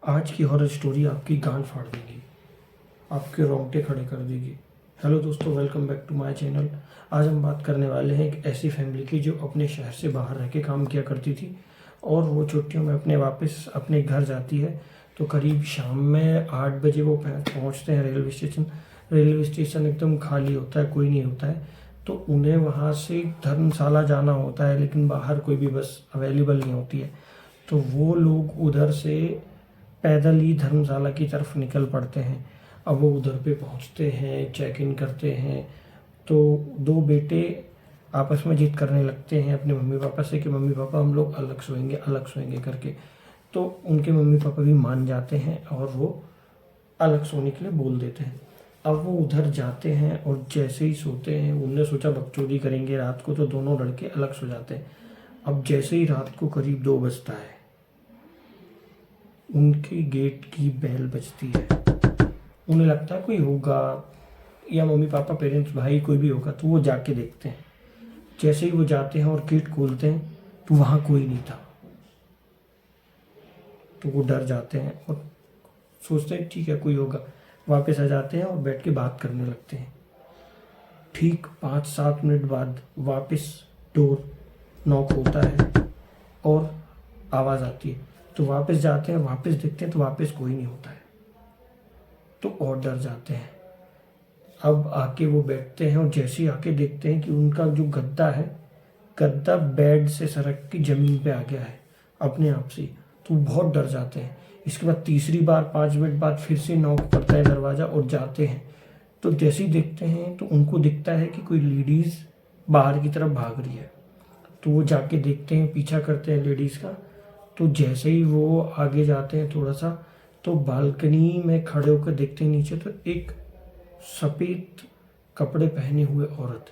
आज की horror story आपकी गांड फाड़ देगी, आपके रोंगटे खड़े कर देगी। हेलो दोस्तों, welcome back to my channel. आज हम बात करने वाले हैं एक ऐसी फैमिली की जो अपने शहर से बाहर रह के काम किया करती थी और वो छुट्टियों में अपने वापस अपने घर जाती है। तो करीब शाम में 8 बजे वो पहुंचते हैं रेलवे स्टेशन। रेलवे स्टेशन एकदम खाली होता है, कोई नहीं होता है। तो उन्हें वहाँ से धर्मशाला जाना होता है, लेकिन बाहर कोई भी बस अवेलेबल नहीं होती है। तो वो लोग उधर से पैदल ही धर्मशाला की तरफ निकल पड़ते हैं। अब वो उधर पे पहुंचते हैं, चेक इन करते हैं। तो दो बेटे आपस में जिद करने लगते हैं अपने मम्मी पापा से कि मम्मी पापा हम लोग अलग सोएंगे करके। तो उनके मम्मी पापा भी मान जाते हैं और वो अलग सोने के लिए बोल देते हैं। अब वो उधर जाते हैं और जैसे ही सोते हैं, उनने सोचा बकचोदी करेंगे रात को, तो दोनों लड़के अलग सो जाते हैं। अब जैसे ही रात को करीब 2 बजता है, उनके गेट की बेल बजती है। उन्हें लगता है कोई होगा, या मम्मी पापा पेरेंट्स भाई कोई भी होगा। तो वो जाके देखते हैं। जैसे ही वो जाते हैं और गेट खोलते हैं तो वहाँ कोई नहीं था। तो वो डर जाते हैं और सोचते हैं ठीक है कोई होगा। वापस आ जाते हैं और बैठ के बात करने लगते हैं। ठीक 5-7 मिनट बाद वापस डोर नॉक होता है और आवाज़ आती है। तो वापस जाते हैं, वापस देखते हैं तो वापस कोई नहीं होता है। तो और डर जाते हैं। अब आके वो बैठते हैं और जैसे ही आके देखते हैं कि उनका जो गद्दा है, गद्दा बेड से सरक के ज़मीन पे आ गया है अपने आप से। तो बहुत डर जाते हैं। इसके बाद तीसरी बार 5 मिनट बाद फिर से नॉक करता है दरवाज़ा और जाते हैं। तो जैसे ही देखते हैं तो उनको दिखता है कि कोई लेडीज़ बाहर की तरफ भाग रही है। तो वो जाके देखते हैं, पीछा करते हैं लेडीज़ का। तो जैसे ही वो आगे जाते हैं थोड़ा सा, तो बालकनी में खड़े होकर देखते हैं नीचे, तो एक सफ़ेद कपड़े पहने हुए औरत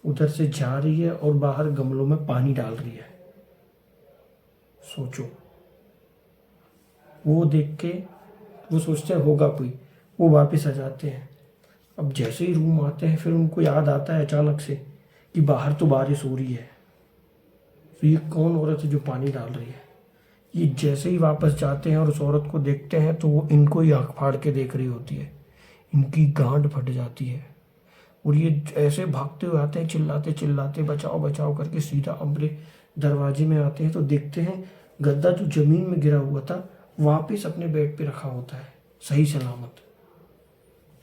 उधर से जा रही है और बाहर गमलों में पानी डाल रही है। सोचो, वो देख के वो सोचते हैं होगा कोई। वो वापस आ जाते हैं। अब जैसे ही रूम आते हैं फिर उनको याद आता है अचानक से कि बाहर तो बारिश हो रही है। तो ये कौन औरत है जो पानी डाल रही है। ये जैसे ही वापस जाते हैं और उस औरत को देखते हैं तो वो इनको ही आँख फाड़ के देख रही होती है। इनकी गांड फट जाती है और ये ऐसे भागते हुए आते हैं, चिल्लाते चिल्लाते बचाओ बचाओ करके सीधा अपने दरवाजे में आते हैं। तो देखते हैं गद्दा जो जमीन में गिरा हुआ था वापस अपने बेड पे रखा होता है, सही सलामत।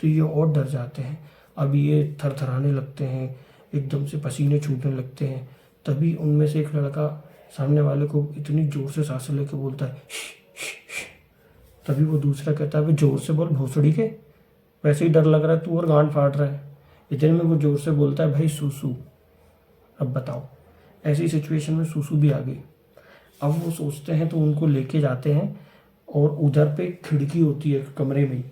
तो ये और डर जाते हैं। अब ये थरथराने लगते हैं, एकदम से पसीने छूटने लगते हैं। तभी उनमें से एक लड़का सामने वाले को इतनी जोर से सांसें लेके बोलता है "श्श, श्श, श्श।" तभी वो दूसरा कहता है जोर से बोल भोसड़ी के, वैसे ही डर लग रहा है तू और गांड फाड़ रहा है। इतने में वो जोर से बोलता है भाई सूसू। अब बताओ, ऐसी सिचुएशन में सूसू भी आ गई। अब वो सोचते हैं तो उनको लेके जाते हैं और उधर पे खिड़की होती है कमरे में।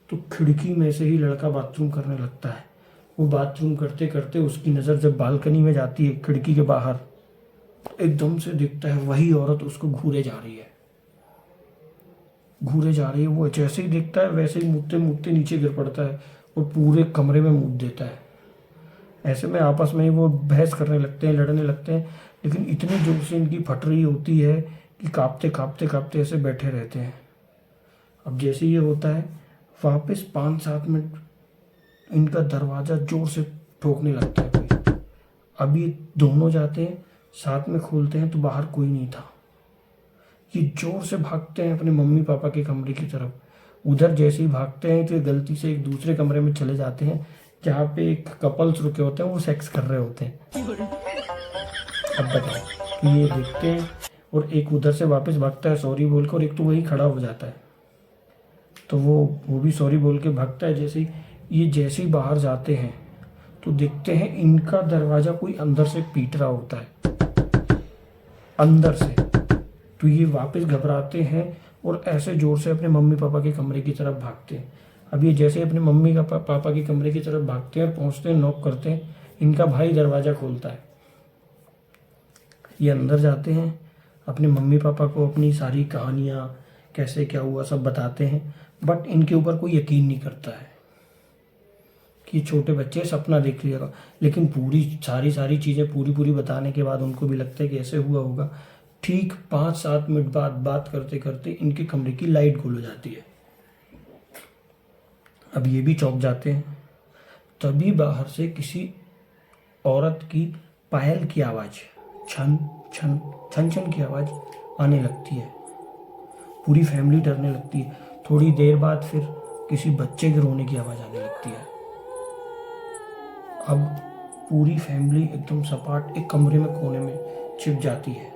तो खिड़की में से ही लड़का बाथरूम करने लगता है। वो बाथरूम करते करते उसकी नज़र जब बालकनी में जाती है खिड़की के बाहर, तो एकदम से दिखता है वही औरत उसको घूरे जा रही है। घूरे जा रही है। वो जैसे ही देखता है वैसे ही मुड़ते मुड़ते नीचे गिर पड़ता है और पूरे कमरे में मुड़ देता है। ऐसे में आपस में ही वो बहस करने लगते हैं, लड़ने लगते हैं। लेकिन इतनी जोर से इनकी फट रही होती है कि कांपते कांपते कांपते ऐसे बैठे रहते हैं। अब जैसे ये होता है वापस 5-7 मिनट इनका दरवाज़ा जोर से ठोकने लगता है कोई। अब ये दोनों जाते हैं, साथ में खोलते हैं तो बाहर कोई नहीं था। ये जोर से भागते हैं अपने मम्मी पापा के कमरे की तरफ। उधर जैसे ही भागते हैं तो ये गलती से एक दूसरे कमरे में चले जाते हैं जहाँ पे एक कपल्स रुके होते हैं, वो सेक्स कर रहे होते हैं। अब बताओ, तो ये देखते हैं और एक उधर से वापस भागता है सॉरी बोल कर, और एक तो वही खड़ा हो जाता है। तो वो भी सॉरी बोल के भागता है। जैसे ही बाहर जाते हैं तो देखते हैं इनका दरवाज़ा कोई अंदर से पीट रहा होता है, अंदर से। तो ये वापस घबराते हैं और ऐसे जोर से अपने मम्मी पापा के कमरे की तरफ भागते हैं। अब ये जैसे अपने मम्मी का पापा के कमरे की तरफ भागते हैं, पहुंचते हैं, नॉक करते हैं। इनका भाई दरवाज़ा खोलता है। ये अंदर जाते हैं, अपने मम्मी पापा को अपनी सारी कहानियाँ कैसे क्या हुआ सब बताते हैं। बट इनके ऊपर कोई यकीन नहीं करता है कि छोटे बच्चे सपना देख लिया। लेकिन पूरी सारी चीज़ें पूरी बताने के बाद उनको भी लगता है कि ऐसे हुआ होगा। ठीक 5-7 मिनट बाद बात करते करते इनके कमरे की लाइट गुल हो जाती है। अब ये भी चौंक जाते हैं। तभी बाहर से किसी औरत की पायल की आवाज़, छन छन छन छन की आवाज़ आने लगती है। पूरी फैमिली डरने लगती है। थोड़ी देर बाद फिर किसी बच्चे के रोने की आवाज़ आने लगती है। अब पूरी फैमिली एकदम सपाट एक कमरे में कोने में छिप जाती है।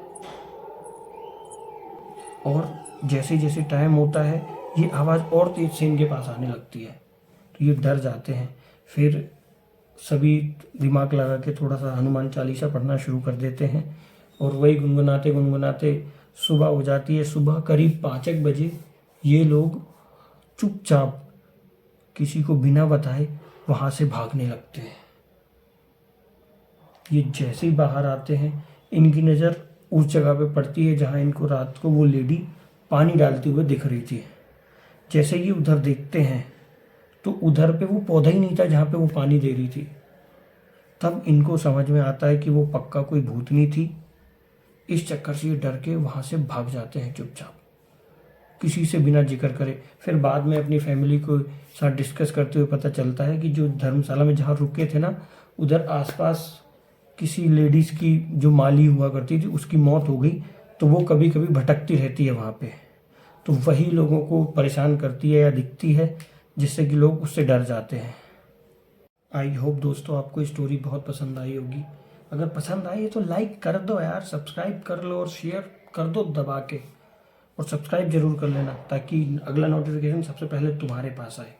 और जैसे जैसे टाइम होता है ये आवाज़ और तेज से इनके पास आने लगती है, तो ये डर जाते हैं। फिर सभी दिमाग लगा के थोड़ा सा हनुमान चालीसा पढ़ना शुरू कर देते हैं और वही गुनगुनाते गुनगुनाते सुबह हो जाती है। सुबह करीब 5 बजे ये लोग चुपचाप किसी को बिना बताए वहाँ से भागने लगते हैं। ये जैसे ही बाहर आते हैं इनकी नज़र उस जगह पे पड़ती है जहाँ इनको रात को वो लेडी पानी डालते हुए दिख रही थी। जैसे ही उधर देखते हैं तो उधर पे वो पौधा ही नहीं था जहाँ पे वो पानी दे रही थी। तब इनको समझ में आता है कि वो पक्का कोई भूतनी थी। इस चक्कर से ये डर के वहाँ से भाग जाते हैं चुपचाप, किसी से बिना जिक्र करे। फिर बाद में अपनी फैमिली को साथ डिस्कस करते हुए पता चलता है कि जो धर्मशाला में जहाँ रुके थे ना, उधर आसपास किसी लेडीज़ की जो माली हुआ करती थी उसकी मौत हो गई, तो वो कभी कभी भटकती रहती है वहाँ पे, तो वही लोगों को परेशान करती है या दिखती है, जिससे कि लोग उससे डर जाते हैं। आई होप दोस्तों आपको स्टोरी बहुत पसंद आई होगी। अगर पसंद आई है तो लाइक कर दो यार, सब्सक्राइब कर लो और शेयर कर दो दबा के, और सब्सक्राइब जरूर कर लेना ताकि अगला नोटिफिकेशन सबसे पहले तुम्हारे पास आए।